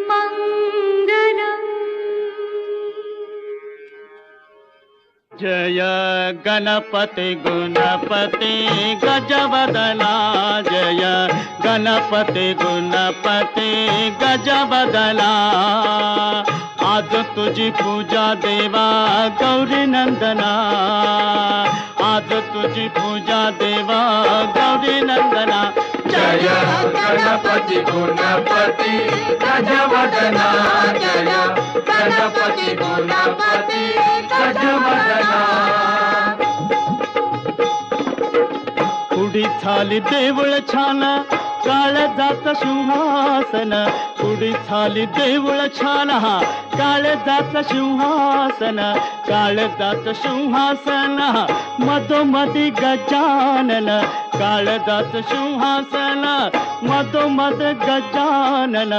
मङ्गलम्। जय गणपति गुणपति गजवदना, जय गणपति गुणपति गजवदना। आज तुझी पूजा देवा गौरी नंदना, आज तुझी पूजा देवा गौरी नंदना। जय गणपति गुणपति गजवदना, जय गणपति गुणपति गजवदना। पुढी थाली देऊळ छान काळजाचं सिंहासन, पुढी थाली देऊळ छान हा काळजाचं सिंहासन, काळजाचं सिंहासन मधोमधी गजानन, काळजाचं सिंहासन मधोमध गजानन।